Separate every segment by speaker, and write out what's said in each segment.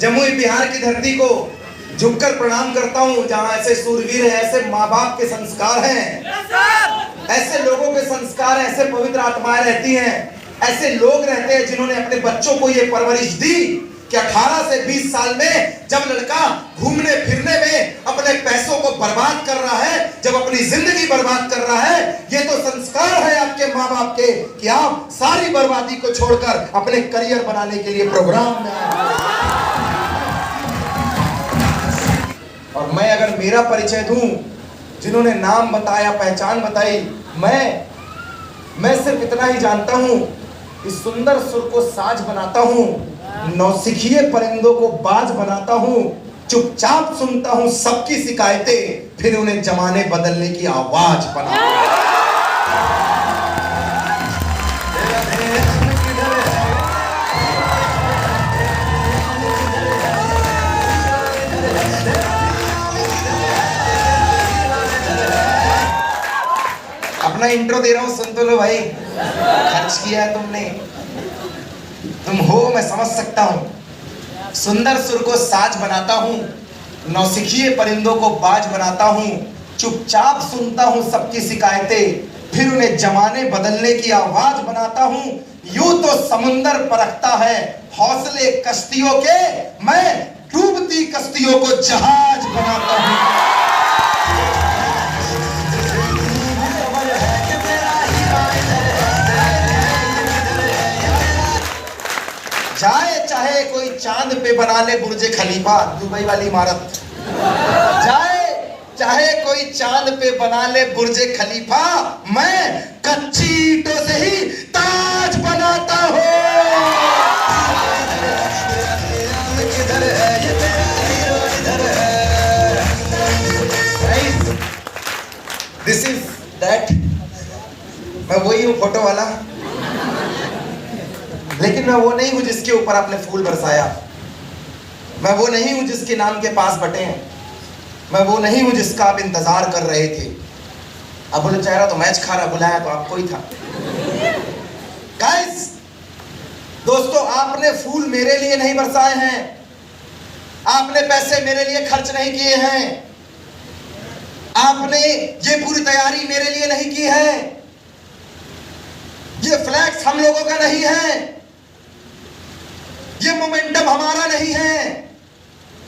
Speaker 1: जमुई बिहार की धरती को झुककर प्रणाम करता हूँ, जहाँ ऐसे सूरवीर हैं, ऐसे माँ बाप के संस्कार हैं, ऐसे लोगों के संस्कार, ऐसे पवित्र आत्माएं रहती हैं, ऐसे लोग रहते हैं जिन्होंने अपने बच्चों को ये परवरिश दी कि 18 से 20 साल में जब लड़का घूमने फिरने में अपने पैसों को बर्बाद कर रहा है, जब अपनी जिंदगी बर्बाद कर रहा है, ये तो संस्कार है आपके माँ बाप के कि आप सारी बर्बादी को छोड़कर अपने करियर बनाने के लिए प्रोग्राम में आए। और मैं अगर मेरा परिचय दूं, जिन्होंने नाम बताया, पहचान बताई, मैं सिर्फ इतना ही जानता हूं कि सुंदर सुर को साज बनाता हूं, नौसिखिए परिंदों को बाज बनाता हूं, चुपचाप सुनता हूं सबकी शिकायतें, फिर उन्हें जमाने बदलने की आवाज बनाता हूं। अपना इंट्रो दे रहा हूं, सुन तो लो भाई। खर्च किया है तुमने, तुम हो, मैं समझ सकता हूं। सुंदर सुर को साज बनाता हूं, नौसिखिए परिंदों को बाज बनाता हूं, चुपचाप सुनता हूं सबकी शिकायतें, फिर उन्हें जमाने बदलने की आवाज बनाता हूं। यूं तो समुंदर परखता है हौसले कश्तियों के, मैं डूबती कश्तियों को जहाज बनाता हूं। जाए चाहे कोई चांद पे बना ले बुर्ज खलीफा, दुबई वाली इमारत, जाए चाहे कोई चांद पे बना ले बुर्ज खलीफा, मैं कच्ची ईंटों से ही ताज बनाता हूँ। दिस इज दैट, मैं वही हूँ फोटो वाला, लेकिन मैं वो नहीं हूं जिसके ऊपर आपने फूल बरसाया, मैं वो नहीं हूं जिसके नाम के पास बटे हैं, मैं वो नहीं हूं जिसका आप इंतजार कर रहे थे। अब बोले चेहरा तो मैच खा रहा, बुलाया तो आपको ही था। गाइस, दोस्तों, आपने फूल मेरे लिए नहीं बरसाए हैं, आपने पैसे मेरे लिए खर्च नहीं किए हैं, आपने ये पूरी तैयारी मेरे लिए नहीं की है, ये फ्लैक्स हम लोगों का नहीं है, ये मोमेंटम हमारा नहीं है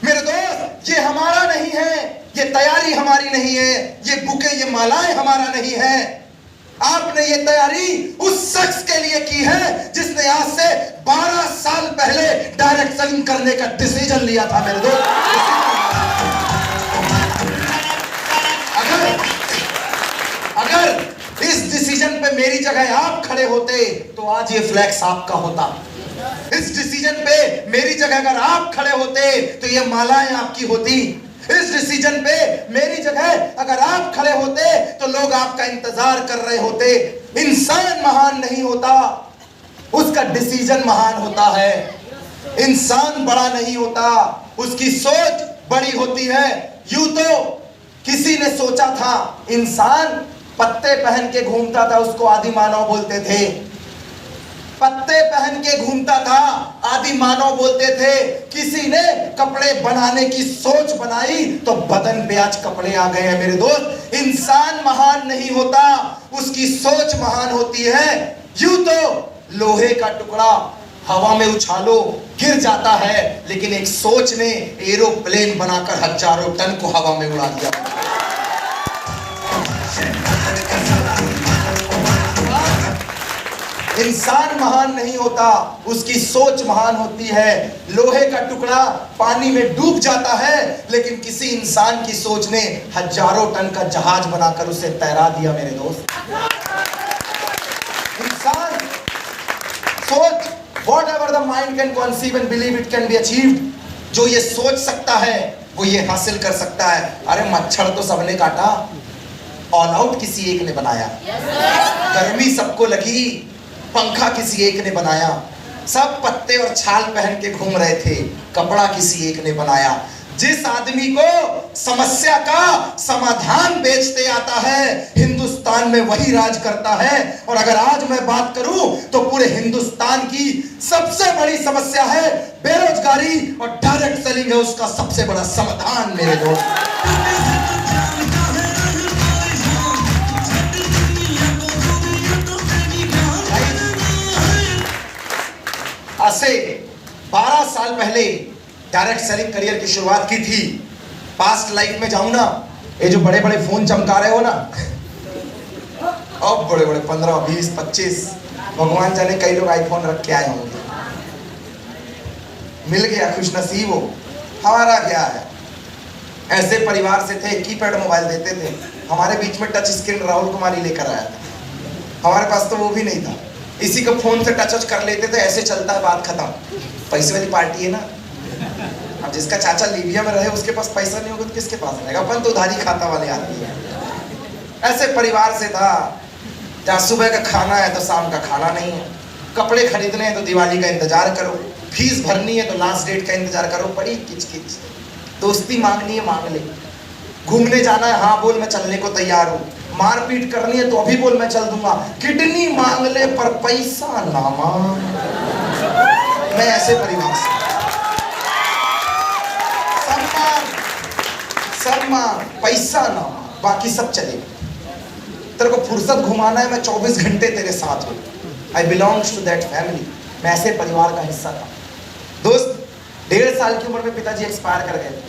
Speaker 1: मेरे दोस्त, ये हमारा नहीं है, ये तैयारी हमारी नहीं है, ये बुके, ये मालाएं हमारा नहीं है। आपने ये तैयारी उस शख्स के लिए की है जिसने आज से 12 साल पहले डायरेक्ट सेलिंग करने का डिसीजन लिया था मेरे दोस्त। अगर इस डिसीजन पे मेरी जगह आप खड़े होते तो आज ये फ्लैक्स आपका होता। इस डिसीजन पे मेरी जगह अगर आप खड़े होते तो ये मालाएं आपकी होती। इस डिसीजन पे मेरी जगह अगर आप खड़े होते तो लोग आपका इंतजार कर रहे होते। इंसान महान नहीं होता, उसका डिसीजन महान होता है। इंसान बड़ा नहीं होता, उसकी सोच बड़ी होती है। यूं तो किसी ने सोचा था इंसान पत्ते पहन के घूमता था, उसको आदि मानव बोलते थे। पत्ते पहन के घूमता था, आदि मानव बोलते थे। किसी ने कपड़े बनाने की सोच बनाई तो बदन पे आज कपड़े आ गए हैं मेरे दोस्त। इंसान महान नहीं होता, उसकी सोच महान होती है। यूं तो लोहे का टुकड़ा हवा में उछालो गिर जाता है, लेकिन एक सोच ने एरोप्लेन बनाकर हजारों टन को हवा में उड़ा दिया। इंसान महान नहीं होता, उसकी सोच महान होती है। लोहे का टुकड़ा पानी में डूब जाता है, लेकिन किसी इंसान की सोच ने हजारों टन का जहाज बनाकर उसे तैरा दिया मेरे दोस्त। इंसान सोच, whatever the mind can conceive and believe it can be achieved, जो ये सोच सकता है वो ये हासिल कर सकता है। अरे मच्छर तो सबने काटा, ऑल आउट किसी एक ने बनाया। गर्मी सबको लगी, पंखा किसी एक ने बनाया। सब पत्ते और छाल पहन के घूम रहे थे, कपड़ा किसी एक ने बनाया। जिस आदमी को समस्या का समाधान बेचते आता है, हिंदुस्तान में वही राज करता है। और अगर आज मैं बात करूं तो पूरे हिंदुस्तान की सबसे बड़ी समस्या है बेरोजगारी, और डायरेक्ट सेलिंग है उसका सबसे बड़ा समाधान मेरे दोस्त। आज से 12 साल पहले डायरेक्ट सेलिंग करियर की शुरुआत की थी। पास्ट लाइफ में जाऊं ना, ये जो बड़े बड़े फोन चमका रहे हो ना, अब बड़े बड़े 15, 20, 25, भगवान जाने कई लोग आईफोन रख के आए होंगे। मिल गया, खुश नसीब हो। हमारा क्या है, ऐसे परिवार से थे, कीपैड मोबाइल देते थे। हमारे बीच में टच स्क्रीन राहुल कुमारी लेकर आया था, हमारे पास तो वो भी नहीं था। इसी को फोन से टच कर लेते थे, ऐसे चलता है, बात खत्म। पैसे वाली पार्टी है ना। अब जिसका चाचा लीबिया में रहे उसके पास पैसा नहीं होगा तो किसके पास रहेगा? अपन तो उधारी खाता वाले आदमी है। ऐसे परिवार से था जहाँ सुबह का खाना है तो शाम का खाना नहीं है, कपड़े खरीदने हैं तो दिवाली का इंतजार करो, फीस भरनी है तो लास्ट डेट का इंतजार करो, बड़ी किच किच। दोस्ती मांगनी है मांग ले, घूमने जाना है हाँ बोल मैं चलने को तैयार हूँ, मारपीट करनी है तो अभी बोल मैं चल दूंगा, किडनी मांग ले पर पैसा ना मांग। मैं ऐसे परिवार से, सम्मान पैसा ना, बाकी सब चलेगा। तेरे को फुर्सत घुमाना है, मैं 24 घंटे तेरे साथ हूँ। आई बिलोंग्स टू दैट फैमिली। मैं ऐसे परिवार का हिस्सा था। दोस्त, 1.5 साल की उम्र में पिताजी एक्सपायर कर गए।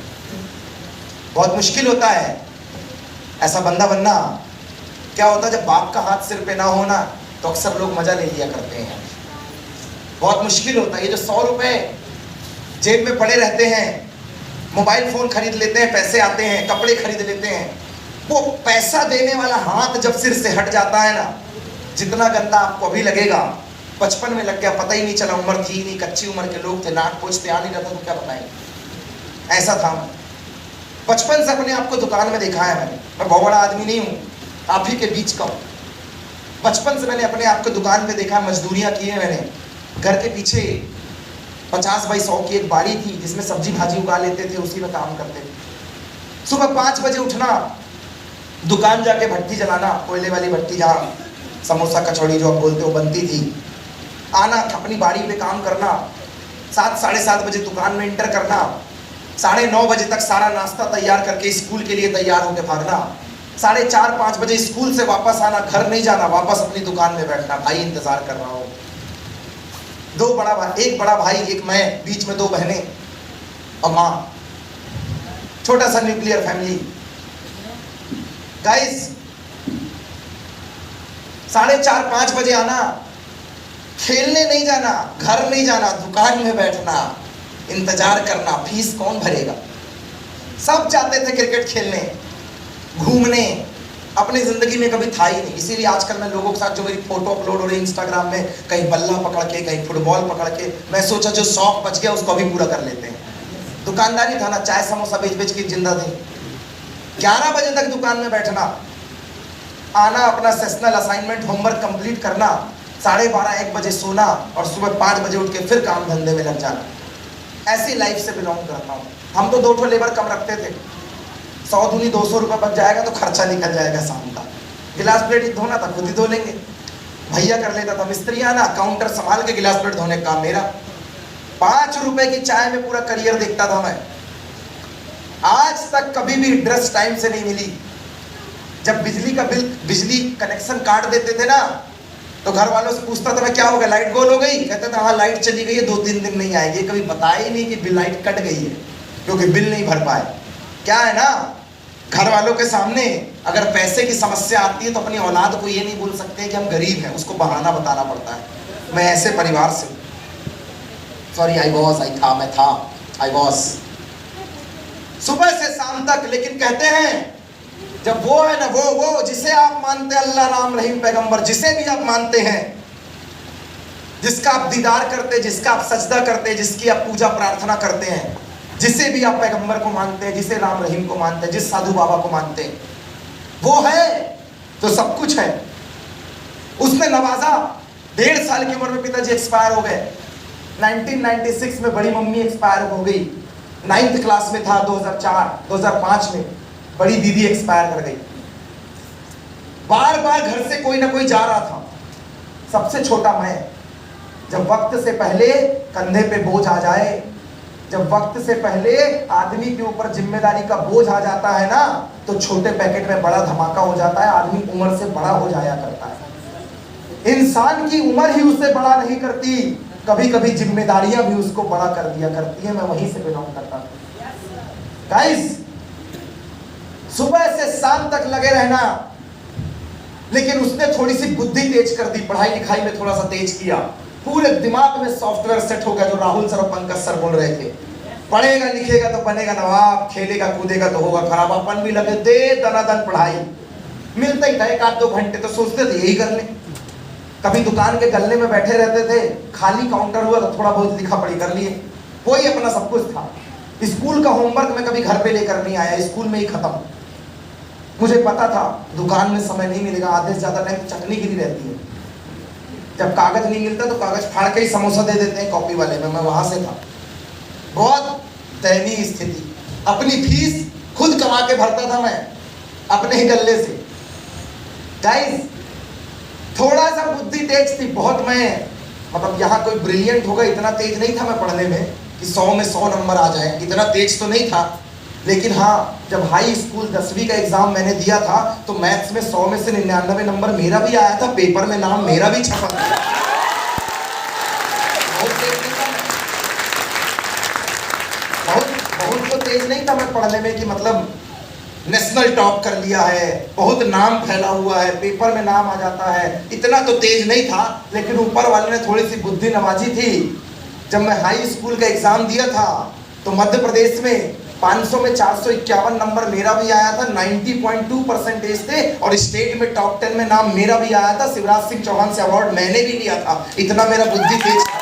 Speaker 1: बहुत मुश्किल होता है ऐसा बंदा बनना। क्या होता है जब बाप का हाथ सिर पे ना होना तो अक्सर लोग मजा ले लिया करते हैं। बहुत मुश्किल होता है। ये जो 100 रुपए जेब में पड़े रहते हैं, मोबाइल फोन खरीद लेते हैं, पैसे आते हैं, कपड़े खरीद लेते हैं, वो पैसा देने वाला हाथ जब सिर से हट जाता है ना, जितना गंदा आपको अभी लगेगा, बचपन में लग गया, पता ही नहीं चला, उम्र थी नहीं, कच्ची उम्र के लोग थे, नाक पोछते आ नहीं रहता तो क्या बताएं। ऐसा था मैं बचपन से, अपने आप को दुकान में देखा है मैंने। मैं बहुत बड़ा आदमी नहीं हूँ, आप ही के बीच का हूँ। बचपन से मैंने अपने आप को दुकान पे देखा, मजदूरियाँ की है मैंने। घर के पीछे 50 बाई 100 की एक बाड़ी थी जिसमें सब्जी भाजी उगा लेते थे, उसी में काम करते थे। सुबह 5 बजे उठना, दुकान जाके भट्टी जलाना, कोयले वाली भट्टी जहाँ समोसा कचौड़ी जो आप बोलते हो बनती थी, आना अपनी बाड़ी पे काम करना, 7, 7:30 बजे दुकान में इंटर करना, 9:30 बजे तक सारा नाश्ता तैयार करके स्कूल के लिए तैयार होकर भागना, 4:30, 5 बजे स्कूल से वापस आना, घर नहीं जाना, वापस अपनी दुकान में बैठना, भाई इंतजार कर रहा हो। 2 बड़ा भाई, एक बड़ा भाई, एक मैं, बीच में 2 बहनें और माँ। छोटा सा न्यूक्लियर फैमिली। गाइस, 4:30, 5 बजे आना, खेलने नहीं जाना, घर नहीं जाना, दुकान में बैठना, इंतजार करना, फीस कौन भरेगा। सब जाते थे क्रिकेट खेलने, घूमने, अपनी जिंदगी में कभी था ही नहीं। इसीलिए आजकल मैं लोगों के साथ जो मेरी फोटो अपलोड हो रही है इंस्टाग्राम में, कहीं बल्ला पकड़ के, कहीं फुटबॉल पकड़ के, मैं सोचा जो शौक बच गया उसको भी पूरा कर लेते हैं। दुकानदारी था ना, चाय समोसा बेच बेच के जिंदा थे। 11 बजे तक दुकान में बैठना, आना, अपना सेशनल असाइनमेंट होमवर्क कंप्लीट करना, 12:30, 1 बजे सोना और सुबह 5 बजे उठ के फिर काम धंधे में लग जाना। ऐसी लाइफ से बिलोंग करता हूँ। हम तो 2 लेबर कम रखते थे, 100 दूनी 200 रुपये बच जाएगा तो खर्चा निकल जाएगा शाम का। गिलास प्लेट धोना था खुद ही धो लेंगे, भैया कर लेता था। मिस्त्री आना, काउंटर संभाल के गिलास प्लेट धोने का काम मेरा। 5 रुपए की चाय में पूरा करियर देखता था मैं। आज तक कभी भी ड्रेस टाइम से नहीं मिली। जब बिजली का बिल, बिजली कनेक्शन काट देते थे ना, तो घर वालों से पूछता था मैं, क्या हो गया, लाइट गोल हो गई? कहते थे हाँ लाइट चली गई है, 2-3 दिन नहीं आएगी। कभी बताया ही नहीं कि लाइट कट गई है, क्योंकि बिल नहीं भर पाए। क्या है ना, घर वालों के सामने अगर पैसे की समस्या आती है तो अपनी औलाद को ये नहीं बोल सकते कि हम गरीब हैं, उसको बहाना बताना पड़ता है। मैं ऐसे परिवार से, सॉरी आई वॉज सुबह से शाम तक। लेकिन कहते हैं जब वो है ना, वो जिसे आप मानते हैं, अल्लाह, राम, रहीम, पैगंबर, जिसे भी आप मानते हैं, जिसका आप दीदार करते, जिसका आप सजदा करते, जिसकी आप पूजा प्रार्थना करते हैं, जिसे भी आप पैगंबर को मानते हैं, जिसे राम रहीम को मानते हैं, जिस साधु बाबा को मानते हैं, वो है तो सब कुछ है। उसने नवाजा। 1.5 साल की उम्र में पिताजी एक्सपायर हो गए। 1996 में बड़ी मम्मी एक्सपायर हो गई। 9th क्लास में था 2004-2005 में, बड़ी दीदी एक्सपायर कर गई। बार बार घर से कोई ना कोई जा रहा था, सबसे छोटा मैं। जब वक्त से पहले कंधे पे बोझ आ जाए, जब वक्त से पहले आदमी के ऊपर जिम्मेदारी का बोझ आ जाता है ना, तो छोटे पैकेट में बड़ा धमाका हो जाता है। आदमी उम्र से बड़ा हो जाया करता है। इंसान की उम्र ही उससे बड़ा नहीं करती, कभी कभी जिम्मेदारियां भी उसको बड़ा कर दिया करती है। मैं वहीं से बिलोंग करता हूं। गाइस, सुबह से शाम तक लगे रहना, लेकिन उसने थोड़ी सी बुद्धि तेज कर दी, पढ़ाई लिखाई में थोड़ा सा तेज किया, पूरे दिमाग में सॉफ्टवेयर सेट हो गया, जो राहुल सर और पंकज सर बोल रहे थे। पढ़ेगा लिखेगा तो बनेगा नवाब, खेलेगा कूदेगा तो होगा खराब। अपन भी लगे दे दनादन पढ़ाई, मिलता ही था 1-2 घंटे, तो सोचते थे यही कर ले। कभी दुकान के गल्ले में बैठे रहते थे, खाली काउंटर हुआ तो थोड़ा बहुत लिखा पढ़ी कर लिए, वही अपना सब कुछ था। स्कूल का होमवर्क मैं कभी घर पे लेकर नहीं आया, स्कूल में ही खत्म। मुझे पता था दुकान में समय नहीं मिलेगा, आधे से ज्यादा टाइम चटनी गिरी रहती है। जब कागज नहीं मिलता तो कागज फाड़ के ही समोसा दे देते हैं कॉपी वाले में, मैं वहां से था। बहुत दयनीय स्थिति। अपनी फीस खुद कमा के भरता था मैं, अपने ही गल्ले से। गाइस, थोड़ा सा बुद्धि तेज थी, बहुत। मैं मतलब यहाँ कोई ब्रिलियंट होगा इतना तेज नहीं था मैं पढ़ने में कि 100 में 100 नंबर आ जाए, इतना तेज तो नहीं था। लेकिन हाँ, जब हाई स्कूल 10वीं का एग्जाम मैंने दिया था तो मैथ्स में 100 में से 99 नंबर मेरा भी आया था, पेपर में नाम मेरा भी छपा था। बहुत तो तेज नहीं था मैं पढ़ने में कि मतलब नेशनल टॉप कर लिया है, बहुत नाम फैला हुआ है, पेपर में नाम आ जाता है, इतना तो तेज नहीं था। लेकिन ऊपर वाले ने थोड़ी सी बुद्धि नवाजी थी। जब मैं हाई स्कूल का एग्जाम दिया था तो मध्य प्रदेश में 500 में 451 नंबर मेरा भी आया था, 90.2% थे, और स्टेट में टॉप 10 में नाम मेरा भी आया था। शिवराज सिंह चौहान से अवार्ड मैंने भी लिया था, इतना मेरा बुद्धि तेज था।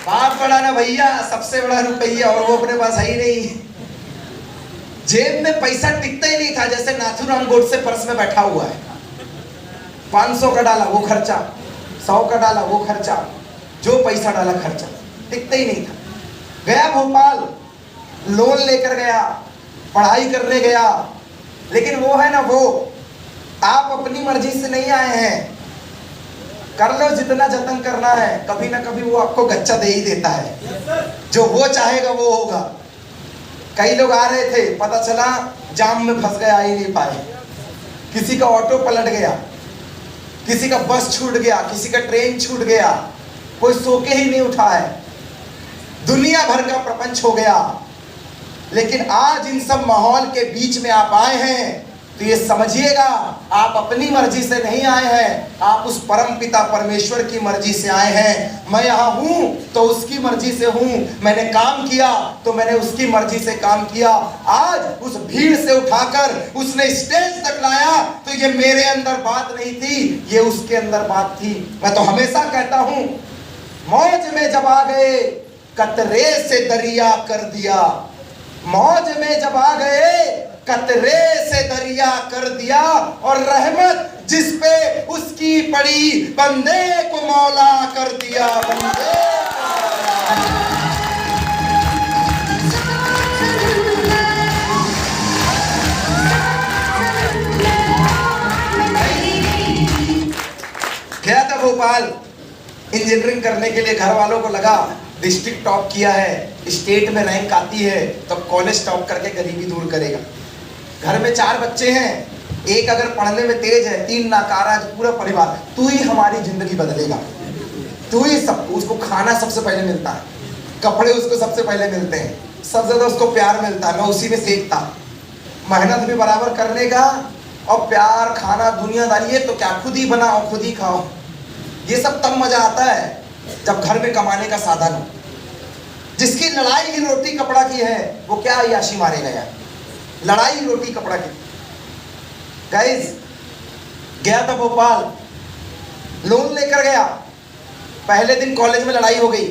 Speaker 1: बाप बड़ा ना भैया, सबसे बड़ा रुपया, और वो अपने पास है ही नहीं। जेब में पैसा टिकता ही नहीं था, जैसे नाथुराम गोडसे पर्स में बैठा हुआ है। 500 का डाला वो खर्चा, 100 का डाला वो खर्चा, जो पैसा डाला खर्चा, टिकता ही नहीं था। गया भोपाल, लोन लेकर गया, पढ़ाई करने गया। लेकिन वो है ना, वो आप अपनी मर्जी से नहीं आए हैं। कर लो जितना जतन करना है, कभी ना कभी वो आपको गच्चा दे ही देता है। जो वो चाहेगा वो होगा। कई लोग आ रहे थे, पता चला जाम में फंस गए, आ ही नहीं पाए। किसी का ऑटो पलट गया, किसी का बस छूट गया, किसी का ट्रेन छूट गया, कोई सो के ही नहीं उठा है। दुनिया भर का प्रपंच हो गया। लेकिन आज इन सब माहौल के बीच में आप आए हैं तो ये समझिएगा, आप अपनी मर्जी से नहीं आए हैं, आप उस परम पिता परमेश्वर की मर्जी से आए हैं। मैं यहाँ हूँ तो उसकी मर्जी से हूँ, मैंने काम किया तो मैंने उसकी मर्जी से काम किया। आज उस भीड़ से उठाकर उसने स्टेज तक लाया तो ये मेरे अंदर बात नहीं थी, ये उसके अंदर बात थी। मैं तो हमेशा कहता हूँ, मौज में जब आ गए कतरे से दरिया कर दिया, मौज में जब आ गए कतरे से दरिया कर दिया, और रहमत जिस पे उसकी पड़ी बंदे को मौला कर दिया। बंदे गया था भोपाल इंजीनियरिंग करने के लिए, घर वालों को लगा डिस्ट्रिक्ट टॉप किया है, स्टेट में रैंक आती है, तब कॉलेज टॉप करके गरीबी दूर करेगा। घर में 4 बच्चे हैं, एक अगर पढ़ने में तेज है, 3 नाकारा, पूरा परिवार, तू ही हमारी जिंदगी बदलेगा, तू ही सब। उसको खाना सबसे पहले मिलता है, कपड़े उसको सबसे पहले मिलते हैं, सबसे ज्यादा उसको प्यार मिलता है। मैं उसी में सीखता, मेहनत भी बराबर करने का, और प्यार, खाना, दुनियादारी, ये तो क्या, खुद ही बनाओ खुद ही खाओ। ये सब तब मजा आता है जब घर में कमाने का साधन हो। जिसकी लड़ाई ही रोटी कपड़ा की है, वो क्या याशी मारे गया, लड़ाई रोटी कपड़ा की। गाइस, गया था भोपाल, लोन लेकर गया। पहले दिन कॉलेज में लड़ाई हो गई,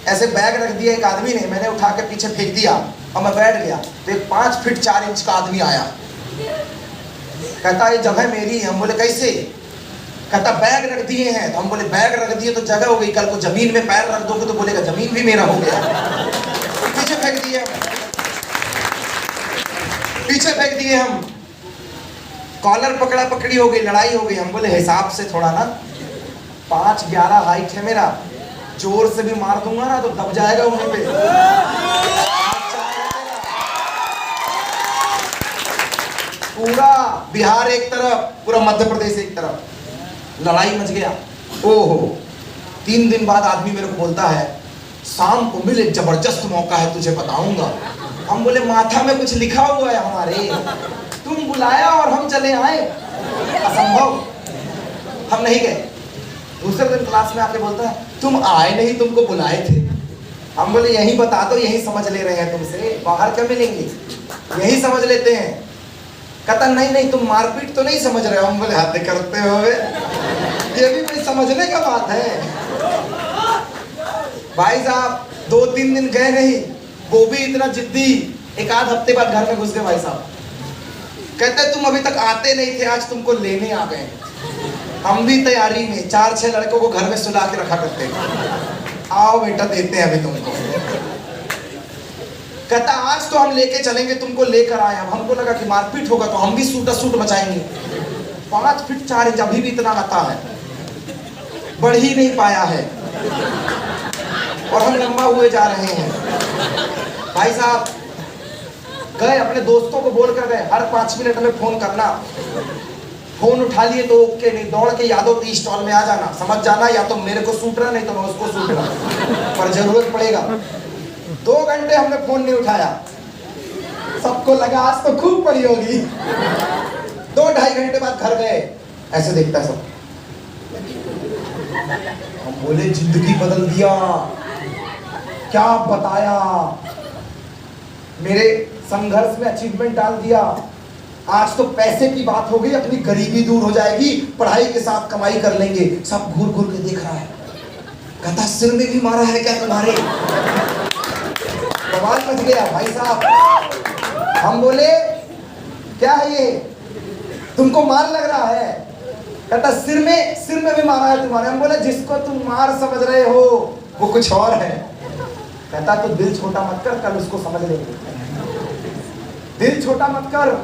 Speaker 1: ऐसे बैग रख दिया एक आदमी ने, मैंने उठा के पीछे फेंक दिया और मैं बैठ गया। तो एक 5 फीट 4 इंच का आदमी आया, कहता ये जगह मेरी है। हम बोले कैसे? कहता बैग रख दिए हैं। तो हम बोले बैग रख दिए तो जगह हो गई, कल को जमीन में पैर रख दोगे तो बोलेगा जमीन भी मेरा हो गया। पीछे फेंक दिए, पीछे फेंक दिए हम। कॉलर पकड़ा पकड़ी हो गई, लड़ाई हो गई। हम बोले हिसाब से थोड़ा ना, 5'11" हाइट है मेरा, जोर से भी मार दूंगा ना तो दब जाएगा वहीं पे। पूरा बिहार एक तरफ, पूरा मध्य प्रदेश एक तरफ, लड़ाई मच गया। ओहो, 3 दिन बाद आदमी मेरे को बोलता है शाम को मिल, एक जबरदस्त मौका है तुझे बताऊंगा। हम बोले माथा में कुछ लिखा हुआ है हमारे, तुम बुलाया और हम चले आए, असंभव, हम नहीं गए। दूसरे दिन क्लास में आके बोलता है तुम आए नहीं, तुमको बुलाए थे। हम बोले यही बता दो, यही समझ ले रहे हैं तुमसे, बाहर क्या मिलेंगे, यही समझ लेते हैं। कहता नहीं नहीं तुम मारपीट तो नहीं समझ रहे हो। हम बोले हद करते हो, ये भी कोई समझने का बात है। भाई साहब 2-3 दिन गए नहीं, वो भी इतना जिद्दी, एक आध हफ्ते बाद घर में घुस गए। भाई साहब कहते तुम अभी तक आते नहीं थे, आज तुमको लेने आ गए। हम भी तैयारी में 4-6 लड़कों को घर में सुला के रखा करते, आओ बेटा देते हैं अभी तुमको। कहता आज तो हम लेके चलेंगे, तुमको लेकर आए। अब हमको लगा कि मारपीट होगा तो हम भी सूटा सूट मचाएंगे। 5 फीट 4 इंच, अभी भी इतना आता है, बढ़ ही नहीं पाया है और हम लंबा हुए जा रहे हैं। भाई साहब गए, अपने दोस्तों को बोल कर गए हर 5 मिनट में फोन करना। फोन उठा लिए तो ओके, नहीं दौड़ के यादव टी स्टॉल में आ जाना, समझ जाना या तो मेरे को सूट रहा नहीं तो मैं उसको सूट रहा, पर जरूरत पड़ेगा। 2 घंटे हमने फोन नहीं उठाया, सबको लगा आज तो खूब पड़ी होगी। 2-2.5 घंटे बाद घर गए, ऐसे देखता सब। हम बोले जिंदगी बदल दिया, क्या बताया, मेरे संघर्ष में अचीवमेंट डाल दिया। आज तो पैसे की बात हो गई, अपनी गरीबी दूर हो जाएगी, पढ़ाई के साथ कमाई कर लेंगे। सब घूर घूर के देख रहा है, कहता सिर में भी मारा है क्या तुम्हारे? बवाल मच गया भाई साहब। हम बोले क्या है ये, तुमको मार लग रहा है? कहता सिर में भी मारा है तुम्हारे। हम बोले जिसको तुम मार समझ रहे हो वो कुछ और है। कहता तो दिल छोटा मत कर, कल उसको समझ लेंगे। दिल छोटा मत कर,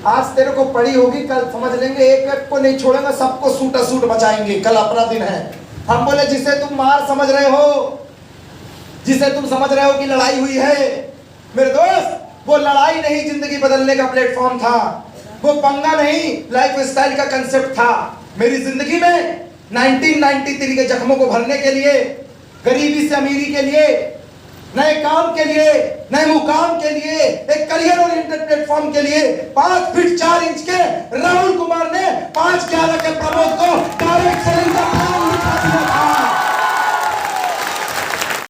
Speaker 1: आज तेरे को पड़ी होगी, कल समझ लेंगे। एक को नहीं छोड़ेंगे, सबको सूटा सूट बचाएंगे, कल अपना दिन है। हम बोले जिसे तुम मार समझ रहे हो, जिसे तुम समझ रहे हो कि लड़ाई हुई है, मेरे दोस्त वो लड़ाई नहीं, जिंदगी बदलने का प्लेटफॉर्म था। वो पंगा नहीं, लाइफ स्टाइल का कंसेप्ट था। मेरी जिंदगी में 1993 के जख्मों को भरने के लिए, गरीबी से अमीरी के लिए, नए काम के लिए, नए मुकाम के लिए, एक करियर ओरिएंटेड प्लेटफॉर्म के लिए 5 फीट 4 इंच के राहुल कुमार ने 5'11" के प्रमोद को डायरेक्ट